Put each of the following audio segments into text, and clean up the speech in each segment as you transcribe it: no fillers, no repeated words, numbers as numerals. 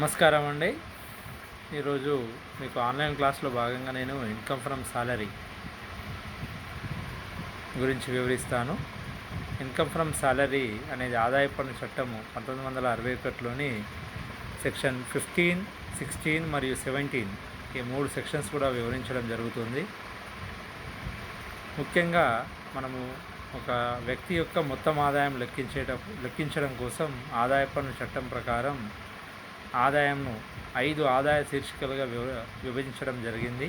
నమస్కారం అండి. ఈరోజు మీకు ఆన్లైన్ క్లాస్లో భాగంగా నేను ఇన్కమ్ ఫ్రమ్ సాలరీ గురించి వివరిస్తాను. ఇన్కమ్ ఫ్రమ్ సాలరీ అనేది ఆదాయ పన్ను చట్టము 1961లోని సెక్షన్ 15, 16 మరియు 17 ఈ 3 సెక్షన్స్ కూడా వివరించడం జరుగుతుంది. ముఖ్యంగా మనము ఒక వ్యక్తి యొక్క మొత్తం ఆదాయం లెక్కించడం కోసం ఆదాయ పన్ను చట్టం ప్రకారం ఆదాయంను 5 ఆదాయ శీర్షికలుగా విభజించడం జరిగింది.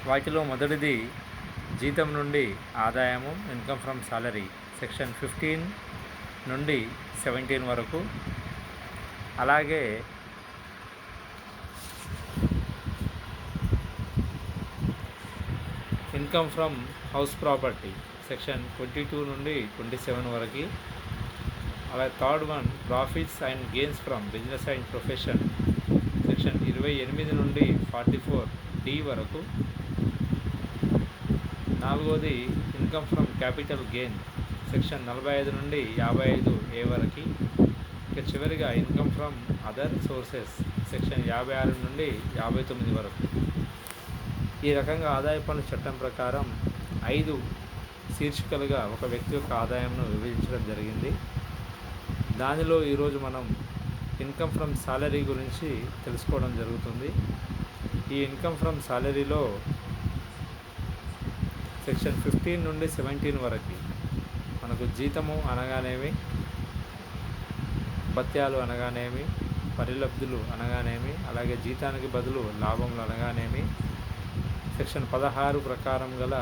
వాటిలో మొదటిది జీతం నుండి ఆదాయము, ఇన్కమ్ ఫ్రమ్ సాలరీ, సెక్షన్ 15 నుండి 17 వరకు. అలాగే income from house property, section 22 నుండి 27 వరకు. అలాగే third one profits and gains from business and profession, section 28 నుండి 44D వరకు. నాలుగోది income from capital gain, section 45 నుండి 55A వరకు. ఇక చివరిగా income from other sources, section 56 నుండి 59 వరకు. ఈ రకంగా ఆదాయ పన్ను చట్టం ప్రకారం 5 శీర్షికలుగా ఒక వ్యక్తి యొక్క ఆదాయంను విభజించడం జరిగింది. దానిలో ఈరోజు మనం ఇన్కమ్ ఫ్రమ్ సాలరీ గురించి తెలుసుకోవడం జరుగుతుంది. ఈ ఇన్కమ్ ఫ్రమ్ సాలరీలో సెక్షన్ 15 నుండి 17 వరకు మనకు జీతము అనగానేమి, భత్యాలు అనగానేమి, పరిలబ్ధులు అనగానేమి, అలాగే జీతానికి బదులు లాభములు అనగానేమి, సెక్షన్ 16 ప్రకారం గల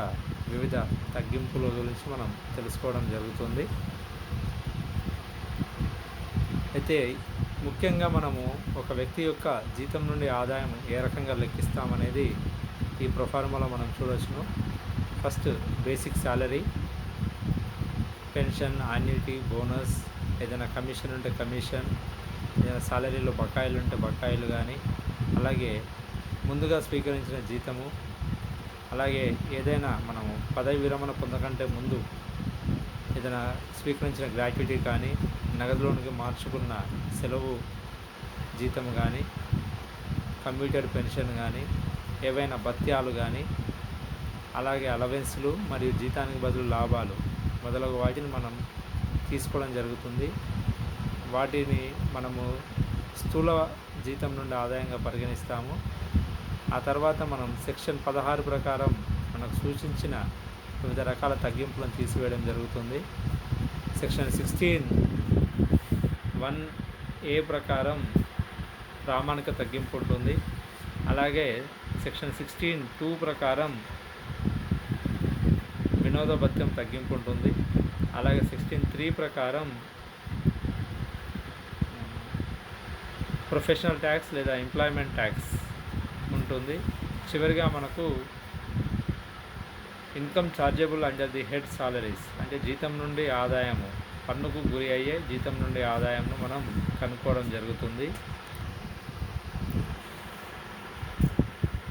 వివిధ తగ్గింపుల గురించి మనం తెలుసుకోవడం జరుగుతుంది. అయితే ముఖ్యంగా మనము ఒక వ్యక్తి యొక్క జీతం నుండి ఆదాయం ఏ రకంగా లెక్కిస్తామనేది ఈ ప్రొఫార్మాలో మనం చూడవచ్చును. First basic salary, pension, annuity, bonus, ఏదైనా కమిషన్ ఉంటే కమిషన్, ఏదైనా సాలరీలో బకాయిలు ఉంటే బకాయిలు కానీ, అలాగే ముందుగా స్వీకరించిన జీతము, అలాగే ఏదైనా మనము పదవి విరమణ పొందకంటే ముందు ఏదైనా స్వీకరించిన గ్రాట్యుటీ కానీ, నగదులోనికి మార్చుకున్న సెలవు జీతం కానీ, కమ్యూటెడ్ పెన్షన్ కానీ, ఏవైనా భత్యాలు కానీ, అలాగే అలవెన్స్లు మరియు జీతానికి బదులు లాభాలు మొదలగు వాటిని మనం తీసుకోవడం జరుగుతుంది. వాటిని మనము స్థూల జీతం నుండి ఆదాయంగా పరిగణిస్తాము. ఆ తర్వాత మనం సెక్షన్ 16 ప్రకారం మనకు సూచించిన వివిధ రకాల తగ్గింపులను తీసివేయడం జరుగుతుంది. సెక్షన్ 16(1)A ప్రకారం ప్రామాణిక తగ్గింపు ఉంటుంది. అలాగే సెక్షన్ 16(2) ప్రకారం వినోద భత్యం తగ్గింపు ఉంటుంది. అలాగే 16(3) ప్రకారం ప్రొఫెషనల్ ట్యాక్స్ లేదా ఎంప్లాయ్మెంట్ ట్యాక్స్ ఉంటుంది. చివరిగా మనకు income chargeable under the head salaries, అంటే జీతం నుండి ఆదాయము, పన్నుకు గురి అయ్యే జీతం నుండి ఆదాయంను మనం కనుక్కోవడం జరుగుతుంది.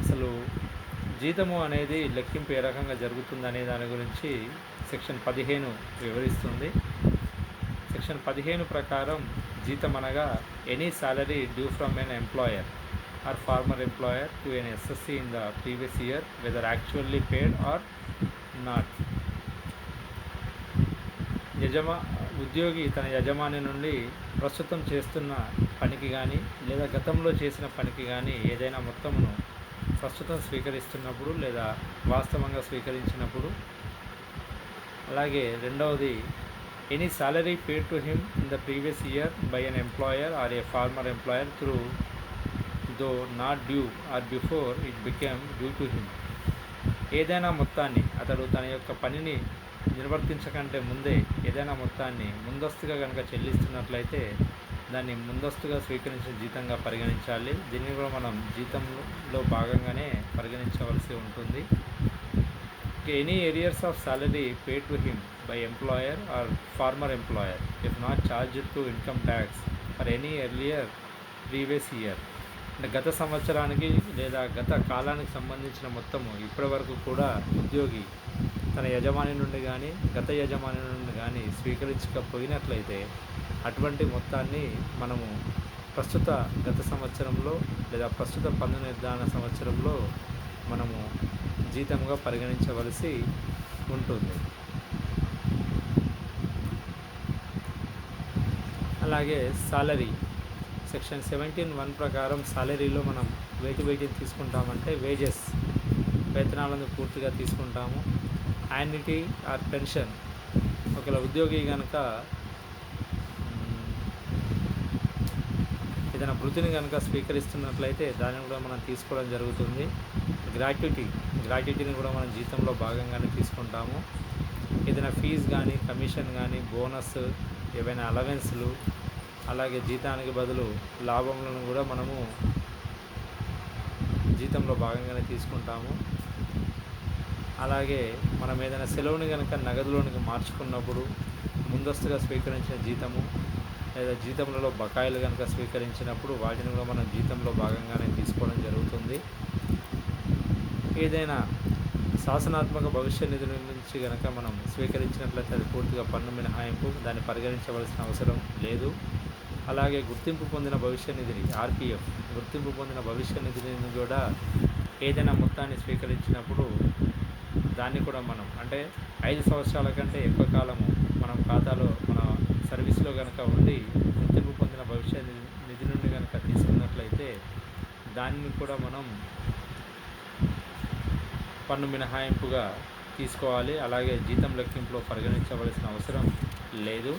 అసలు జీతము అనేది లెక్కింపు ఏ రకంగా జరుగుతుందనే దాని గురించి సెక్షన్ 15 వివరిస్తుంది. సెక్షన్ 15 ప్రకారం జీతం అనగా any salary due from an employer or former employer to an SSC in the previous year, whether actually paid or not. ఉద్యోగి తన యజమాని నుండి ప్రస్తుతం చేస్తున్న పనికి కానీ లేదా గతంలో చేసిన పనికి కానీ ఏదైనా మొత్తమును ప్రస్తుతం స్వీకరిస్తున్నప్పుడు లేదా వాస్తవంగా స్వీకరించినప్పుడు. అలాగే రెండవది any salary paid to him in the previous year by an employer or a former employer through though not due or before it became due to him. ఏదైనా మొత్తాన్ని అతడు తన యొక్క పనిని నిర్వర్తించకంటే ముందే ఏదైనా మొత్తాన్ని ముందస్తుగా కనుక చెల్లిస్తున్నట్లయితే దాన్ని ముందస్తుగా స్వీకరించిన జీతంగా పరిగణించాలి. దీన్ని కూడా మనం జీతంలో భాగంగానే పరిగణించవలసి ఉంటుంది. Any arrears of salary paid to him by employer or former employer if not charged to income tax for any earlier previous year, అంటే గత సంవత్సరానికి లేదా గత కాలానికి సంబంధించిన మొత్తము ఇప్పటి వరకు కూడా ఉద్యోగి తన యజమాని నుండి కానీ గత యజమాని నుండి కానీ స్వీకరించకపోయినట్లయితే అటువంటి మొత్తాన్ని మనము ప్రస్తుత గత సంవత్సరంలో లేదా ప్రస్తుత పన్ను నిర్ధారణ సంవత్సరంలో మనము జీతంగా పరిగణించవలసి ఉంటుంది. అలాగే సాలరీ సెక్షన్ 17(1) ప్రకారం సాలరీలో మనం వేటిని తీసుకుంటామంటే వేజెస్, వేతనాలను పూర్తిగా తీసుకుంటాము. యాన్యుటీ ఆర్ పెన్షన్, ఒకవేళ ఉద్యోగి కనుక ఏదైనా వృత్తిని కనుక స్వీకరిస్తున్నట్లయితే దానిని కూడా మనం తీసుకోవడం జరుగుతుంది. గ్రాట్యుటీని కూడా మనం జీతంలో భాగంగానే తీసుకుంటాము. ఏదైనా ఫీజు కానీ, కమిషన్ కానీ, బోనస్, ఏవైనా అలవెన్స్లు, అలాగే జీతానికి బదులు లాభములను కూడా మనము జీతంలో భాగంగానే తీసుకుంటాము. అలాగే మనం ఏదైనా సెలవుని కనుక నగదులోనికి మార్చుకున్నప్పుడు ముందస్తుగా స్వీకరించిన జీతము లేదా జీతములలో బకాయిలు కనుక స్వీకరించినప్పుడు వాటిని కూడా మనం జీతంలో భాగంగానే తీసుకోవడం జరుగుతుంది. ఏదైనా శాసనాత్మక భవిష్య నిధుల నుంచి కనుక మనం స్వీకరించినట్లయితే అది పూర్తిగా పన్ను మినహాయింపు, దాన్ని పరిగణించవలసిన అవసరం లేదు. అలాగే గుర్తింపు పొందిన భవిష్య నిధిని ఆర్పిఎఫ్, గుర్తింపు పొందిన భవిష్య నిధిని కూడా ఏదైనా మొత్తాన్ని స్వీకరించినప్పుడు దాన్ని కూడా మనం అంటే 5 సంవత్సరాల కంటే ఎక్కువ కాలము మనం ఖాతాలో మన సర్వీస్లో కనుక ఉండి గుర్తింపు పొందిన భవిష్య నిధి నుండి కనుక తీసుకున్నట్లయితే దాన్ని కూడా మనం పన్ను మినహాయింపుగా తీసుకోవాలి. అలాగే జీతం లెక్కింపులో పరిగణించవలసిన అవసరం లేదు.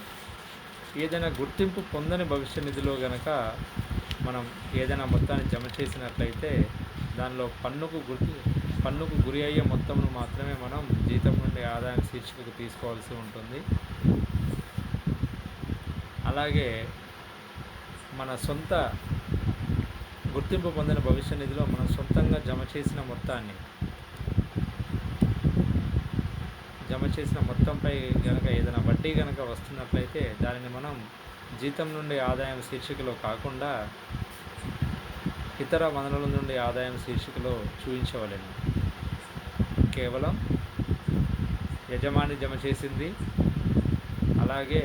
ఏదైనా గుర్తింపు పొందని భవిష్య నిధిలో కనుక మనం ఏదైనా మొత్తాన్ని జమ చేసినట్లయితే దానిలో పన్నుకు గురి అయ్యే మొత్తంను మాత్రమే మనం జీతం నుండి ఆదాయం శీర్షికకు తీసుకోవాల్సి ఉంటుంది. అలాగే మన సొంత గుర్తింపు పొందిన భవిష్య నిధిలో మనం సొంతంగా జమ చేసిన మొత్తంపై కనుక ఏదైనా వడ్డీ కనుక వస్తున్నట్లయితే దానిని మనం జీతం నుండి ఆదాయం శీర్షికలో కాకుండా ఇతర వనరుల నుండి ఆదాయం శీర్షికలో చూపించవలెను. కేవలం యజమాని జమ చేసింది, అలాగే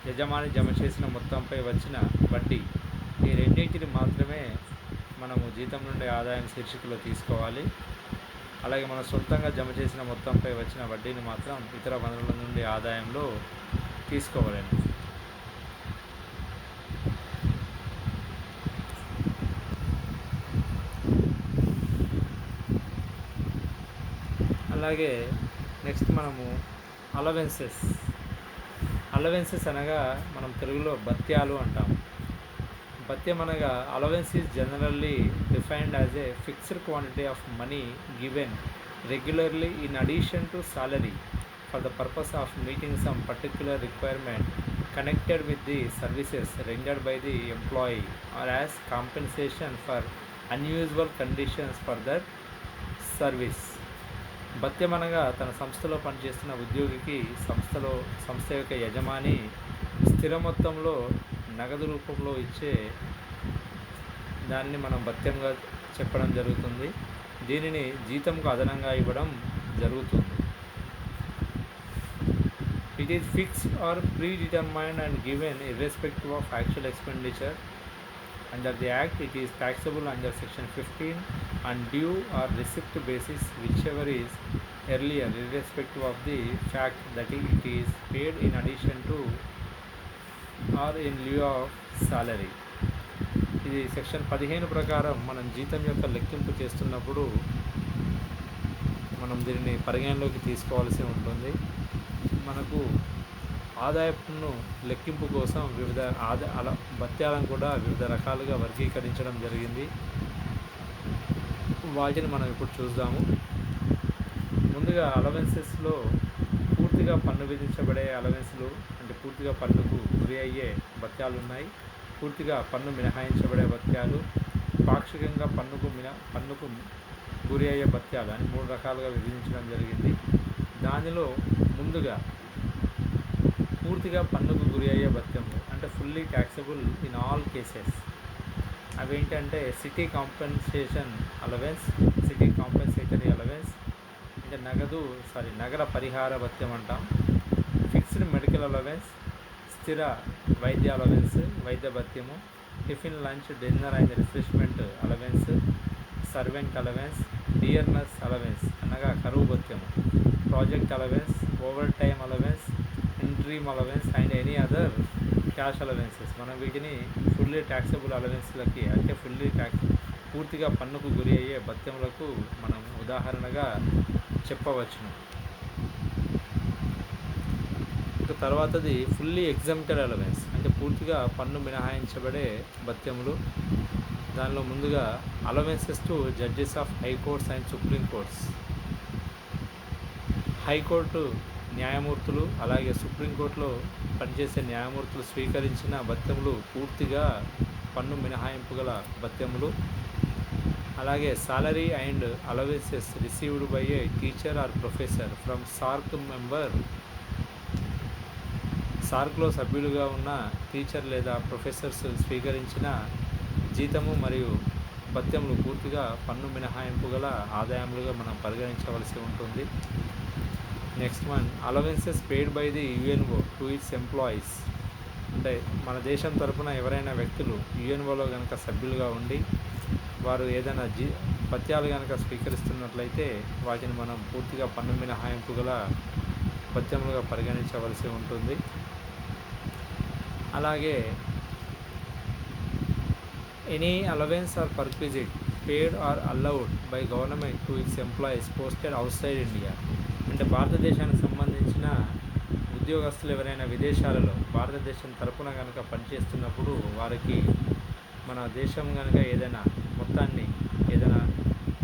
యజమాని జమ చేసిన మొత్తంపై వచ్చిన వడ్డీ, ఈ రెండింటిని మాత్రమే మనము జీతం నుండి ఆదాయం శీర్షికలో తీసుకోవాలి. అలాగే మనం సొంతంగా జమ చేసిన మొత్తంపై వచ్చిన వడ్డీని మాత్రం ఇతర వనరుల నుండి ఆదాయంలో తీసుకోవలేను. అలాగే నెక్స్ట్ మనము అలవెన్సెస్ అనగా మనం తెలుగులో భత్యాలు అంటాము. భత్యం అనగా allowance is generally defined as a fixed quantity of money given regularly in addition to salary for the purpose of meeting some particular requirement connected with the services rendered by the employee or as compensation for unusual conditions for that service. భత్యం అనగా తన సంస్థలో పనిచేస్తున్న ఉద్యోగికి సంస్థ యొక్క యజమాని స్థిర మొత్తంలో నగదు రూపంలో ఇచ్చే దాన్ని మనం భత్యంగా చెప్పడం జరుగుతుంది. దీనిని జీతంకు అదనంగా ఇవ్వడం జరుగుతుంది. It is fixed or predetermined and given irrespective of actual expenditure. Under the Act, it is taxable under Section 15 on due or receipt basis, whichever is earlier, irrespective of the fact that it is paid in addition to or in lieu of salary. ఇది section 15 ప్రకారం మనం జీతం యొక్క లెక్కింపు చేస్తున్నప్పుడు మనం దీనిని పరిగణలోకి తీసుకోవాల్సి ఉంటుంది. మనకు ఆదాయ పన్ను లెక్కింపు కోసం వివిధ భత్యాలను కూడా వివిధ రకాలుగా వర్గీకరించడం జరిగింది. వాటిని మనం ఇప్పుడు చూద్దాము. ముందుగా అలవెన్సెస్లో పూర్తిగా పన్ను విధించబడే అలవెన్స్లు అంటే పూర్తిగా పన్నుకు గురి అయ్యే భత్యాలు ఉన్నాయి. పూర్తిగా పన్ను మినహాయించబడే భత్యాలు, పాక్షికంగా పన్నుకు గురి అయ్యే భత్యాలు అని 3 రకాలుగా విభజించడం జరిగింది. దానిలో ముందుగా పూర్తిగా పన్నుకు గురి అయ్యే భత్యములు అంటే fully taxable in all cases. అవేంటంటే city compensation allowance, city compensatory allowance అంటే నగర పరిహార భత్యం అంటాం, ఫిక్స్డ్ మెడికల్ అలవెన్స్, స్థిర వైద్య అలవెన్స్ వైద్య భత్యము, tiffin lunch dinner and refreshment allowance, servant allowance, dearness allowance అనగా కరువు భత్యము, project allowance, overtime allowance, interim allowance and any other cash allowances. మనం వీటిని ఫుల్లీ ట్యాక్సబుల్ అలవెన్స్లకి అంటే పూర్తిగా పన్నుకు గురి అయ్యే భత్యములకు మనం ఉదాహరణగా చెప్పవచ్చును. ఇక తర్వాతది ఫుల్లీ ఎగ్జంప్టెడ్ అలవెన్స్ అంటే పూర్తిగా పన్ను మినహాయించబడే భత్యములు. దానిలో ముందుగా allowances to judges of high courts and supreme courts. High court న్యాయమూర్తులు అలాగే సుప్రీంకోర్టులో పనిచేసే న్యాయమూర్తులు స్వీకరించిన భత్యములు పూర్తిగా పన్ను మినహాయింపు గల భత్యములు. అలాగే salary and allowances received by a teacher or professor from SAARC member. సార్క్లో సభ్యులుగా ఉన్న టీచర్ లేదా ప్రొఫెసర్స్ స్వీకరించిన జీతము మరియు భత్యములు పూర్తిగా పన్ను మినహాయింపు గల ఆదాయములుగా మనం పరిగణించవలసి ఉంటుంది. Next one allowances paid by the UNO to its employees. అంటే మన దేశం తరపున ఎవరైనా వ్యక్తులు యుఎన్ఓలో కనుక సభ్యులుగా ఉండి వారు ఏదైనా భత్యాలు కనుక స్వీకరిస్తున్నట్లయితే వాటిని మనం పూర్తిగా పన్ను మినహాయింపు గల భత్యములుగా పరిగణించవలసి ఉంటుంది. అలాగే any allowance or perquisite paid or allowed by government to its employees posted outside India. అంటే భారతదేశానికి సంబంధించిన ఉద్యోగస్తులు ఎవరైనా విదేశాలలో భారతదేశం తరపున కనుక పనిచేస్తున్నప్పుడు వారికి మన దేశం కనుక ఏదైనా మొత్తాన్ని ఏదైనా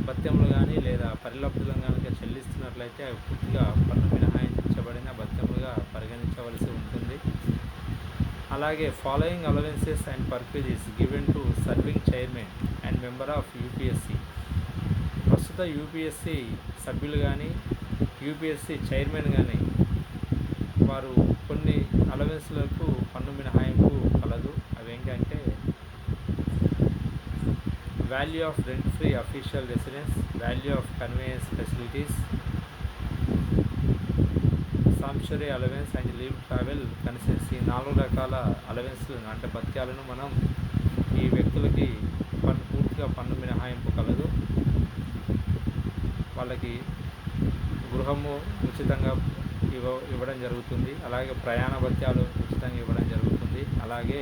భత్యములు కానీ లేదా పరిలబ్ధులను కనుక చెల్లిస్తున్నట్లయితే అవి పూర్తిగా పన్ను మినహాయించబడిన భత్యములుగా పరిగణించవలసి ఉంటుంది. అలాగే following allowances and perquisites given to serving chairman and member of UPSC. ప్రస్తుత యూపీఎస్సీ సభ్యులు కానీ యూపీఎస్సీ చైర్మన్ కానీ వారు కొన్ని అలవెన్స్లకు పన్ను మినహాయింపు కలదు. అవి ఏంటంటే value of rent free official residence, value of conveyance facilities, sanctuary allowance and leave travel conscience. ఈ 4 రకాల అలవెన్స్లను అంటే భత్యాలను మనం ఈ వ్యక్తులకి పూర్తిగా పన్ను మినహాయింపు కలదు. వాళ్ళకి గృహము ఉచితంగా ఇవ్వడం జరుగుతుంది. అలాగే ప్రయాణ భత్యాలు ఉచితంగా ఇవ్వడం జరుగుతుంది. అలాగే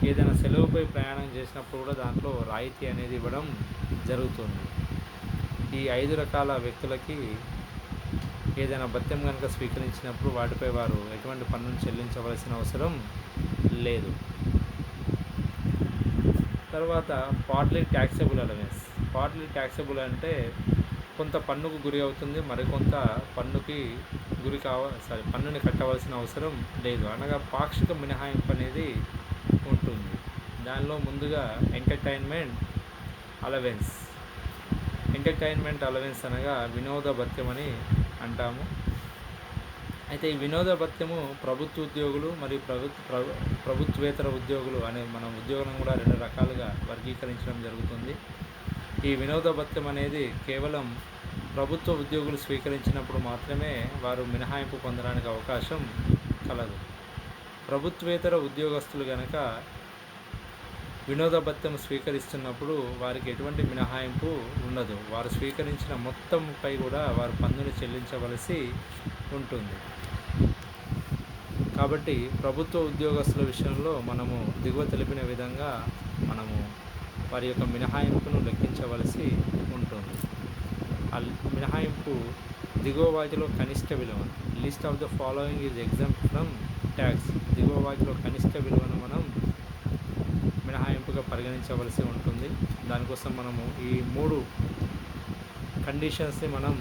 ఏదైనా సెలవుపై ప్రయాణం చేసినప్పుడు కూడా దాంట్లో రాయితీ అనేది ఇవ్వడం జరుగుతుంది. ఈ 5 రకాల వ్యక్తులకి ఏదైనా భత్యం కనుక స్వీకరించినప్పుడు వాటిపై వారు ఎటువంటి పన్నును చెల్లించవలసిన అవసరం లేదు. తర్వాత partly taxable allowance. Partly taxable అంటే కొంత పన్నుకు గురి అవుతుంది, మరికొంత పన్నుని కట్టవలసిన అవసరం లేదు. అనగా పాక్షిక మినహాయింపు అనేది ఉంటుంది. దానిలో ముందుగా ఎంటర్టైన్మెంట్ అలవెన్స్. ఎంటర్టైన్మెంట్ అలవెన్స్ అనగా వినోద భత్యం అని అంటాము. అయితే ఈ వినోద భత్యము ప్రభుత్వ ఉద్యోగులు మరియు ప్రభుత్వేతర ఉద్యోగులు అనే మనం ఉద్యోగులను కూడా 2 రకాలుగా వర్గీకరించడం జరుగుతుంది. ఈ వినోద భత్యం అనేది కేవలం ప్రభుత్వ ఉద్యోగులు స్వీకరించినప్పుడు మాత్రమే వారు మినహాయింపు పొందడానికి అవకాశం కలదు. ప్రభుత్వేతర ఉద్యోగస్తులు కనుక వినోద భత్యం స్వీకరిస్తున్నప్పుడు వారికి ఎటువంటి మినహాయింపు ఉండదు. వారు స్వీకరించిన మొత్తంపై కూడా వారు పన్నును చెల్లించవలసి ఉంటుంది. కాబట్టి ప్రభుత్వ ఉద్యోగస్తుల విషయంలో మనము దిగువ తెలిపిన విధంగా మనము వారి యొక్క మినహాయింపును లెక్కించవలసి ఉంటుంది. ఆ మినహాయింపు దిగువ వాటిలో కనిష్ట విలువ. List of the following is exempt from tax. దిగువ వాటిలో కనిష్ట విలువను మనం మినహాయింపుగా పరిగణించవలసి ఉంటుంది. దానికోసం మనము ఈ 3 కండిషన్స్ని మనం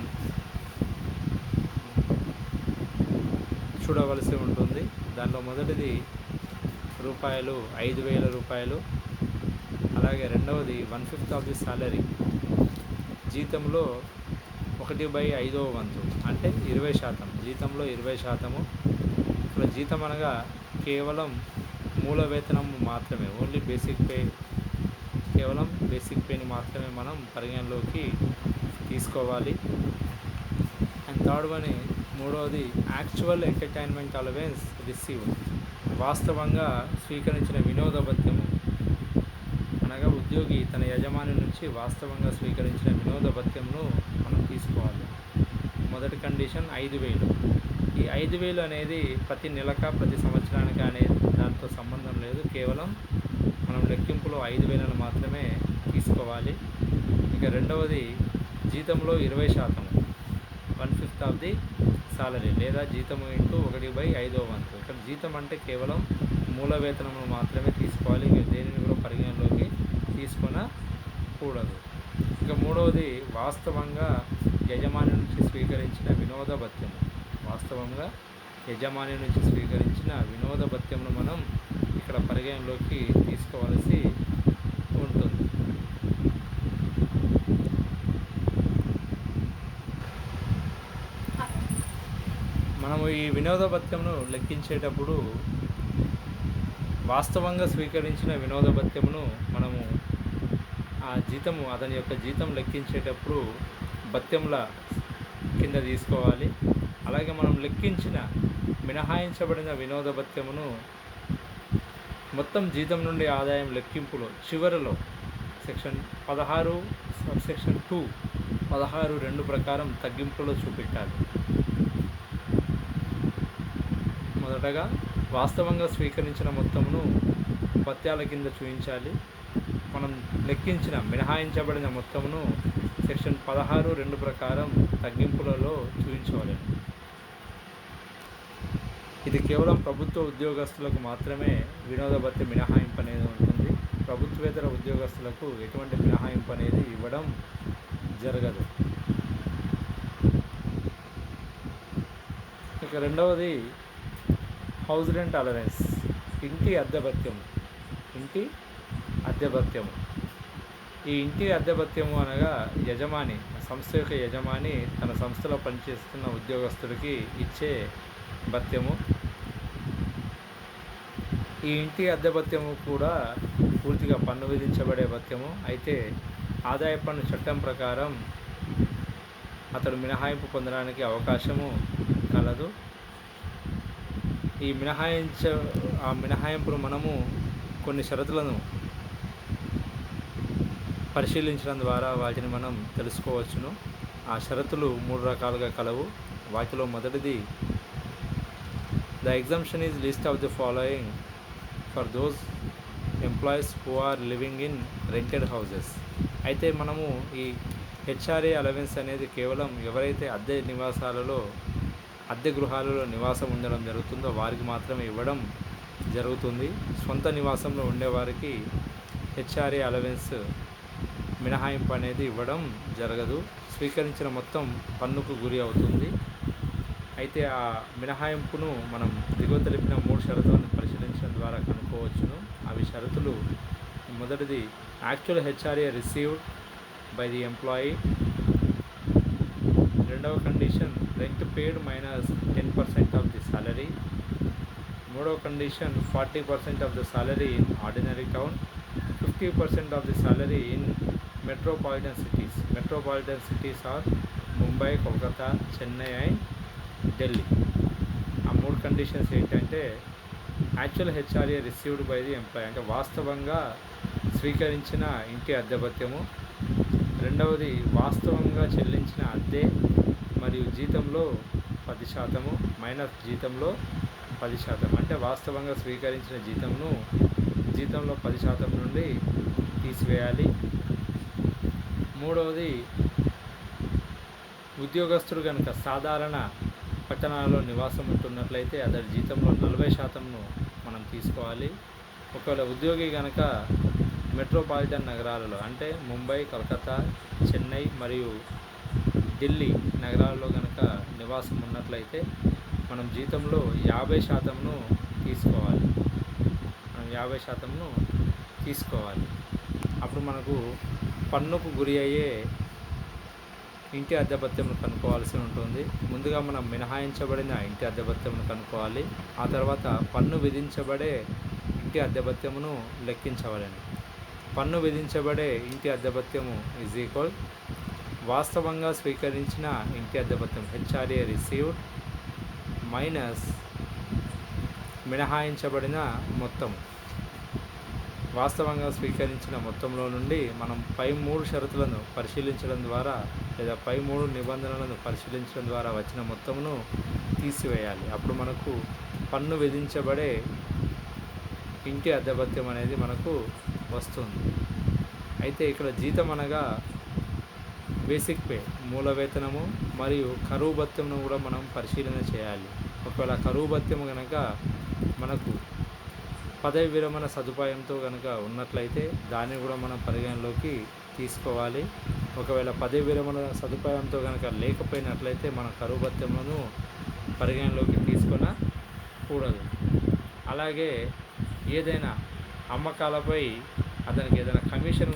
చూడవలసి ఉంటుంది. దానిలో మొదటిది రూపాయలు 5,000 రూపాయలు. అలాగే రెండవది 1/5 ఆఫ్ ది సాలరీ. జీతంలో 1/5వ వంతు అంటే 20%. జీతంలో 20%. ఇక్కడ జీతం అనగా కేవలం మూల వేతనం మాత్రమే, ఓన్లీ బేసిక్ పే, కేవలం బేసిక్ పేని మాత్రమే మనం పరిగణలోకి తీసుకోవాలి. అండ్ థర్డ్ వన్, మూడవది యాక్చువల్ ఎంటర్టైన్మెంట్ అలవెన్స్ రిసీవ్డ్. వాస్తవంగా స్వీకరించిన వినోద భత్యము అనగా ఉద్యోగి తన యజమాని నుంచి వాస్తవంగా స్వీకరించిన వినోద భత్యంను మనం తీసుకోవాలి. మొదటి కండిషన్ 5,000. ఈ 5,000 అనేది ప్రతి నెలక ప్రతి సంవత్సరానికి అనేది దాంతో సంబంధం లేదు. కేవలం మనం లెక్కింపులో 5,000 మాత్రమే తీసుకోవాలి. ఇక రెండవది జీతంలో 20%, 1/5 ఆఫ్ ది సాలరీ లేదా జీతం ఇంటూ 1/5 ఇక్కడ జీతం అంటే కేవలం మూల వేతనము మాత్రమే తీసుకోవాలి. ఇక దేనిని కూడా పరిగణలోకి తీసుకొనకూడదు. ఇక మూడవది వాస్తవంగా యజమాని నుంచి స్వీకరించిన వినోద భత్యము. వాస్తవంగా యజమాని నుంచి స్వీకరించిన వినోద భత్యమును మనం ఇక్కడ పరిగణలోకి తీసుకోవాల్సి ఉంటుంది. మనము ఈ వినోద భత్యమును లెక్కించేటప్పుడు వాస్తవంగా స్వీకరించిన వినోద భత్యమును మనము ఆ జీతము అతని యొక్క జీతం లెక్కించేటప్పుడు భత్యముల కింద తీసుకోవాలి. అలాగే మనం లెక్కించిన మినహాయించబడిన వినోద భత్యమును మొత్తం జీతం నుండి ఆదాయం లెక్కింపులో చివరిలో సెక్షన్ 16 సబ్సెక్షన్ 2 16(2) ప్రకారం తగ్గింపులో చూపెట్టాలి. మొదటగా వాస్తవంగా స్వీకరించిన మొత్తమును భత్యాల కింద చూపించాలి. మనం లెక్కించిన మినహాయించబడిన మొత్తమును సెక్షన్ 16(2) ప్రకారం తగ్గింపులలో చూపించవాలి. ఇది కేవలం ప్రభుత్వ ఉద్యోగస్తులకు మాత్రమే వినోద భత్య మినహాయింపు అనేది ఉంటుంది. ప్రభుత్వేతర ఉద్యోగస్తులకు ఎటువంటి మినహాయింపు అనేది ఇవ్వడం జరగదు. ఇక రెండవది హౌస్ రెంట్ అలవెన్స్, ఇంటి అద్దె భత్యము. ఇంటి అద్దె భత్యము ఈ ఇంటి అద్దె భత్యము అనగా యజమాని, సంస్థ యొక్క యజమాని తన సంస్థలో పనిచేస్తున్న ఉద్యోగస్తుడికి ఇచ్చే భత్యము. ఈ ఇంటి అద్దె భత్యము కూడా పూర్తిగా పన్ను విధించబడే భత్యము. అయితే ఆదాయ పన్ను చట్టం ప్రకారం అతడు మినహాయింపు పొందడానికి అవకాశము కలదు. ఈ మినహాయింపును మనము కొన్ని షరతులను పరిశీలించడం ద్వారా వాటిని మనం తెలుసుకోవచ్చును. ఆ షరతులు 3 రకాలుగా కలవు. వాటిలో మొదటిది the exemption is list of the following for those employees who are living in rented houses. అయితే మనము ఈ హెచ్ఆర్ఏ అలవెన్స్ అనేది కేవలం ఎవరైతే అద్దె గృహాలలో నివాసం ఉండడం జరుగుతుందో వారికి మాత్రమే ఇవ్వడం జరుగుతుంది. సొంత నివాసంలో ఉండేవారికి హెచ్ఆర్ఏ అలవెన్స్ మినహాయింపు అనేది ఇవ్వడం జరగదు. స్వీకరించిన మొత్తం పన్నుకు గురి అవుతుంది. అయితే ఆ మినహాయింపును మనం దిగువ తెలిపిన 3 షరతులను పరిశీలించడం ద్వారా కనుక్కోవచ్చును. అవి షరతులు: మొదటిది actual HRA received by the employee. రెండవ condition rent paid minus 10% of the salary. మూడవ condition 40% of the salary in ordinary town, 50% of the salary in metropolitan cities. Metropolitan cities are Mumbai, Kolkata, Chennai and Delhi. ఆ 3 కండిషన్స్ ఏంటంటే actual HRA received by the employee అంటే వాస్తవంగా స్వీకరించిన ఇంటి అద్దె భత్యము. రెండవది వాస్తవంగా చెల్లించిన అద్దె మరియు జీతంలో 10% మైనస్ జీతంలో 10%. అంటే వాస్తవంగా స్వీకరించిన జీతంలో 10% నుండి తీసివేయాలి. మూడవది ఉద్యోగస్తుడు కనుక సాధారణ పట్టణాలలో నివాసం ఉంటున్నట్లయితే అతడి జీతంలో 40%ను మనం తీసుకోవాలి. ఒకవేళ ఉద్యోగి కనుక మెట్రోపాలిటన్ నగరాలలో అంటే ముంబై, కలకత్తా, చెన్నై మరియు ఢిల్లీ నగరాల్లో కనుక నివాసం ఉన్నట్లయితే మనం జీతంలో 50%ను తీసుకోవాలి. 50%ను తీసుకోవాలి. అప్పుడు మనకు పన్నుకు గురి అయ్యే ఇంటి అద్దె భత్యమును కనుక్కోవాల్సి ఉంటుంది. ముందుగా మనం మినహాయించబడిన ఇంటి అద్దె భత్యమును కనుక్కోవాలి. ఆ తర్వాత పన్ను విధించబడే ఇంటి అద్దె భత్యమును లెక్కించవలెను. పన్ను విధించబడే ఇంటి అద్దె భత్యము ఈజ్ ఈక్వల్ వాస్తవంగా స్వీకరించిన ఇంటి అద్దె భత్యం హెచ్ఆర్ఏ రిసీవ్డ్ మైనస్ మినహాయించబడిన మొత్తం వాస్తవంగా స్వీకరించిన మొత్తంలో నుండి మనం పై 3 షరతులను పరిశీలించడం ద్వారా లేదా పై 3 నిబంధనలను పరిశీలించడం ద్వారా వచ్చిన మొత్తమును తీసివేయాలి. అప్పుడు మనకు పన్ను విధించబడే ఇంటి అద్దె భత్యం అనేది మనకు వస్తుంది. అయితే ఇక్కడ జీతం అనగా బేసిక్ పే, మూల వేతనము మరియు కరువు భత్యంను కూడా మనం పరిశీలన చేయాలి. ఒకవేళ కరువు భత్యం కనుక మనకు పదవి విరమణ సదుపాయంతో కనుక ఉన్నట్లయితే దాన్ని కూడా మనం పరిగణలోకి తీసుకోవాలి. ఒకవేళ పదవి విరమణ సదుపాయంతో కనుక లేకపోయినట్లయితే మన కరువు భత్యములను పరిగణలోకి తీసుకొనకూడదు. అలాగే ఏదైనా అమ్మకాలపై అతనికి ఏదైనా కమిషన్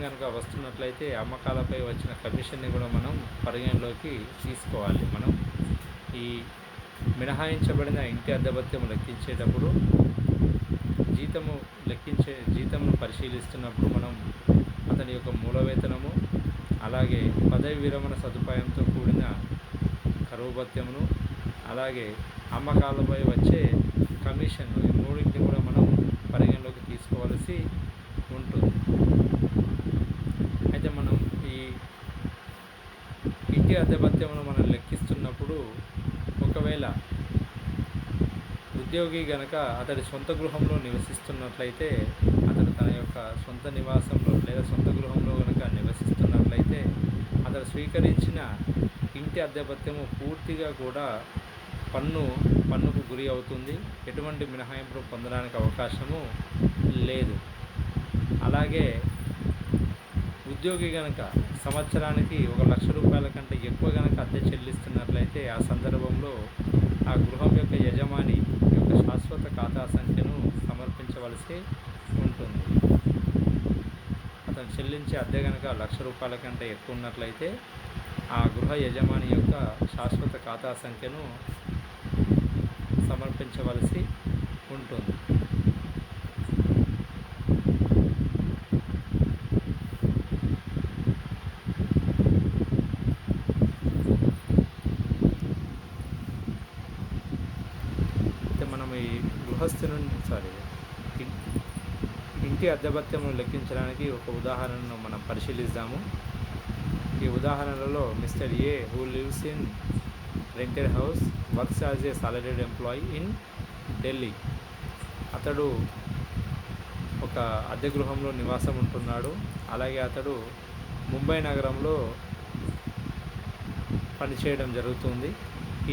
కనుక వస్తున్నట్లయితే అమ్మకాలపై వచ్చిన కమిషన్ని కూడా మనం పరిగణలోకి తీసుకోవాలి. మనం ఈ మినహాయించబడిన ఇంటి అద్దె భత్యం లెక్కించేటప్పుడు జీతమును పరిశీలిస్తున్నప్పుడు మనం అతని యొక్క మూల వేతనము, అలాగే పదవి విరమణ సదుపాయంతో కూడిన కరువు భత్యమును, అలాగే అమ్మకాలపై వచ్చే కమిషన్, ఈ మూడింటిని కూడా మనం పరిగణలోకి తీసుకోవాల్సి ఉంటుంది. అయితే మనం ఈ ఇంటి అద్దె భత్యమును మనం లెక్కిస్తున్నప్పుడు ఒకవేళ ఉద్యోగి గనక అతడి సొంత గృహంలో నివసిస్తున్నట్లయితే అతడు తన యొక్క సొంత నివాసంలో లేదా సొంత గృహంలో కనుక నివసిస్తున్నట్లయితే అతడు స్వీకరించిన ఇంటి అద్దె భత్యము పూర్తిగా కూడా పన్నుకు గురి అవుతుంది. ఎటువంటి మినహాయింపు పొందడానికి అవకాశము లేదు. అలాగే ఉద్యోగి కనుక సంవత్సరానికి 1,00,000 రూపాయల కంటే ఎక్కువ కనుక అద్దె చెల్లిస్తున్నట్లయితే ఆ సందర్భంలో ఆ గృహం యొక్క యజమాని యొక్క శాశ్వత ఖాతా సంఖ్యను సమర్పించవలసి ఉంటుంది. అతను చెల్లించే అద్దె కనుక 1,00,000 రూపాయల కంటే ఎక్కువ ఉన్నట్లయితే ఆ గృహ యజమాని యొక్క శాశ్వత ఖాతా సంఖ్యను సమర్పించవలసి ఉంటుంది. మనం ఈ ఇంటి అద్దె భత్యమును లెక్కించడానికి ఒక ఉదాహరణను మనం పరిశీలిద్దాము. ఈ ఉదాహరణలో mister A who lives in rented house works as a salaried employee in Delhi. అతడు ఒక అద్దె గృహంలో నివాసం ఉంటున్నాడు. అలాగే అతడు ముంబై నగరంలో పనిచేయడం జరుగుతుంది.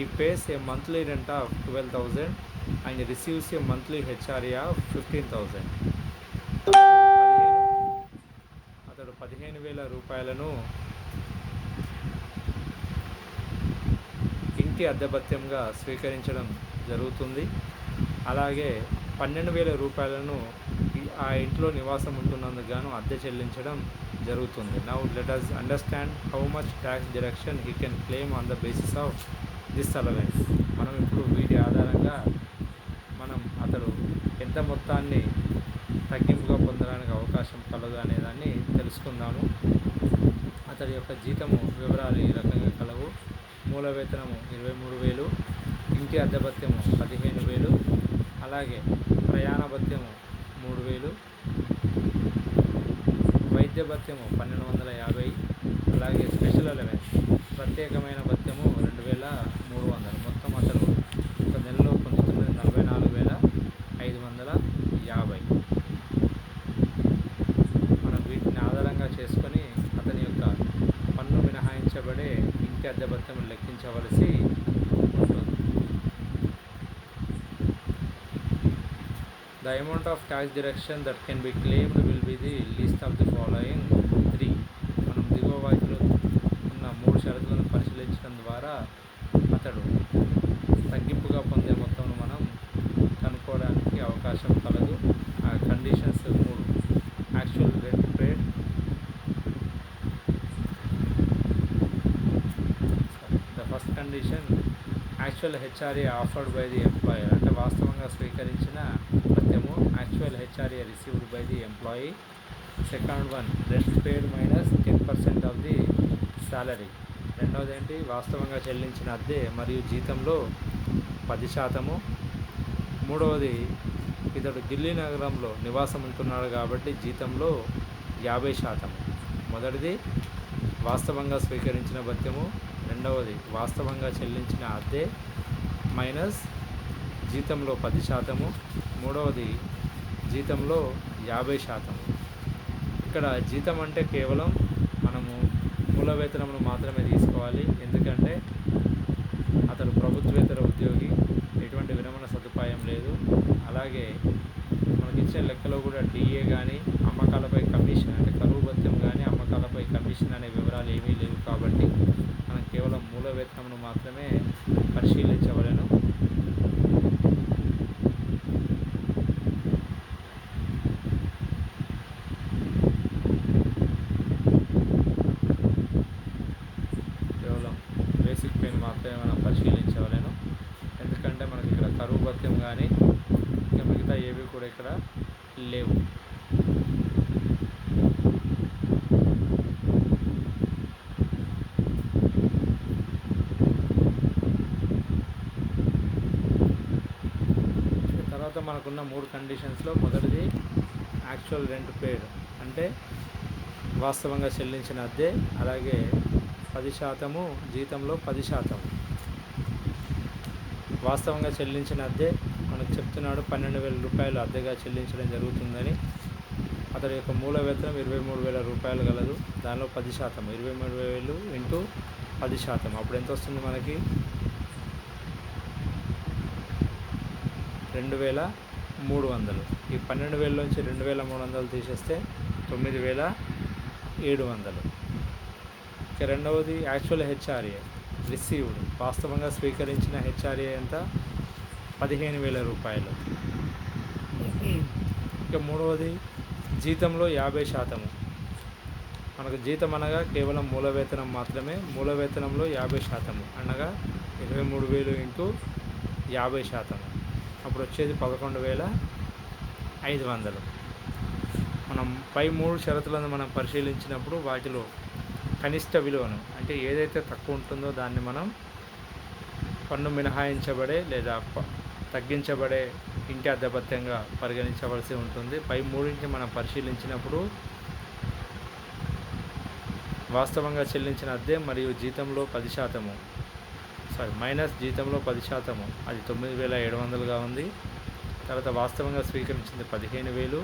ఈ pays a monthly rent of 12,000 and receives a monthly HRA of 15,000. అతడు 15,000 రూపాయలను ఇంటి అద్దె భత్యంగా స్వీకరించడం జరుగుతుంది. అలాగే 12,000 రూపాయలను ఆ ఇంట్లో నివాసం ఉంటున్నందుకు గాను అద్దె చెల్లించడం జరుగుతుంది. Now let us understand how much tax deduction he can claim on the basis of this allowance. మనం ఇప్పుడు వీటి ఆధారంగా అతడు ఎంత మొత్తాన్ని తగ్గింపుగా పొందడానికి అవకాశం కలదు అనేదాన్ని తెలుసుకుందాము. అతడి యొక్క జీతము వివరాలు ఈ రకంగా కలవు. మూల వేతనము 23,000, ఇంటి అద్దె భత్యము 15,000, అలాగే ప్రయాణ భత్యము 3,000, వైద్య భత్యము 1,250, అలాగే స్పెషల్ అలవెన్స్ ప్రత్యేకమైన భత్యము 2,300. మొత్తం అతడు ఒక నెలలో పొందుతున్నది 44,550. మనం వీటిని ఆధారంగా చేసుకొని అతని యొక్క పన్ను మినహాయించబడే ఇంటి అద్దె భత్యం లెక్కించవలసి ఉంటుంది. The amount of tax deduction that can be claimed will be the list of the following 3. మనం దిగువ వాటిలో ఉన్న 3 షరతులను పరిశీలించడం ద్వారా అతడు తగ్గింపుగా పొందే మొత్తంను మనం కనుక్కోవడానికి అవకాశం కలదు. ఆ conditions 3: actual rent paid, the first condition actual HRA afforded by the employer, అంటే వాస్తవంగా స్వీకరించిన భత్యము actual HRA received by the employee. Second one rent paid minus 10% of the salary. రెండవది ఏంటి, వాస్తవంగా చెల్లించిన అద్దె మరియు జీతంలో 10%. మూడవది, ఇతడు ఢిల్లీ నగరంలో నివాసం ఉంటున్నాడు కాబట్టి జీతంలో 50%. మొదటిది వాస్తవంగా స్వీకరించిన భత్యము, రెండవది వాస్తవంగా చెల్లించిన అద్దె మైనస్ జీతంలో 10%, మూడవది జీతంలో 50%. ఇక్కడ జీతం అంటే కేవలం మనము మూల వేతనమును మాత్రమే తీసుకోవాలి. ఎందుకంటే అతడు ప్రభుత్వేతర ఉద్యోగి, ఎటువంటి విరమణ సదుపాయం లేదు. అలాగే మనకి ఇచ్చిన లెక్కలో కూడా డిఏ కానీ అమ్మకాలపై కమిషన్ అంటే కరువు భత్యం కానీ అమ్మకాలపై కమిషన్ అనే వివరాలు ఏమీ లేవు కాబట్టి మనం కేవలం మూల వేతనమును మాత్రమే పరిశీలించవలెను. కేవలం బేసిక్ పేని మాత్రమే మనం పరిశీలించవలెను. ఎందుకంటే మనకి ఇక్కడ కరువు భత్యం కానీ ఇంకా మిగతా ఏవి కూడా ఇక్కడ లేవు. తర్వాత మనకున్న 3 కండిషన్స్లో మొదటిది యాక్చువల్ రెంట్ పేడ్ అంటే వాస్తవంగా చెల్లించిన అద్దె, అలాగే 10% జీతంలో 10%. వాస్తవంగా చెల్లించిన అద్దె మనకు చెప్తున్నాడు 12,000 రూపాయలు అద్దెగా చెల్లించడం జరుగుతుందని. అతడి యొక్క మూల వేతనం 23,000 రూపాయలు గలదు. దానిలో 10%, 23,000 ఇంటూ 10%, అప్పుడు ఎంత వస్తుంది మనకి? 2,300. ఈ 12,000 నుంచి 2,300 తీసేస్తే 9,700. ఇక రెండవది యాక్చువల్ హెచ్ఆర్ఏ రిసీవ్డ్, వాస్తవంగా స్వీకరించిన హెచ్ఆర్ఏ ఎంత? 15,000 రూపాయలు. ఇక మూడవది జీతంలో 50%. మనకు జీతం అనగా కేవలం మూల వేతనం మాత్రమే. మూల వేతనంలో 50% అనగా 23,000 ఇంటూ 50%, అప్పుడు వచ్చేది 11,500. మనం పై 3 షరతులను మనం పరిశీలించినప్పుడు వాటిలో కనిష్ట విలువను అంటే ఏదైతే తక్కువ ఉంటుందో దాన్ని మనం పన్ను మినహాయించబడే లేదా తగ్గించబడే ఇంటి అద్దె భత్యంగా పరిగణించవలసి ఉంటుంది. పై 3ని మనం పరిశీలించినప్పుడు వాస్తవంగా చెల్లించిన అద్దె మరియు జీతంలో 10%, మైనస్ జీతంలో 10%, అది 9,700గా ఉంది. తర్వాత వాస్తవంగా స్వీకరించింది 15,000,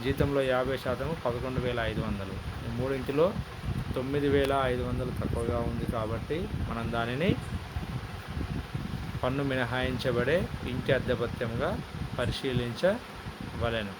జీతంలో 50%, 11,500. ఈ మూడింటిలో 9,500 తక్కువగా ఉంది కాబట్టి మనం దానిని పన్ను మినహాయించబడే ఇంటి అద్దె భత్యంగా పరిశీలించవలెను.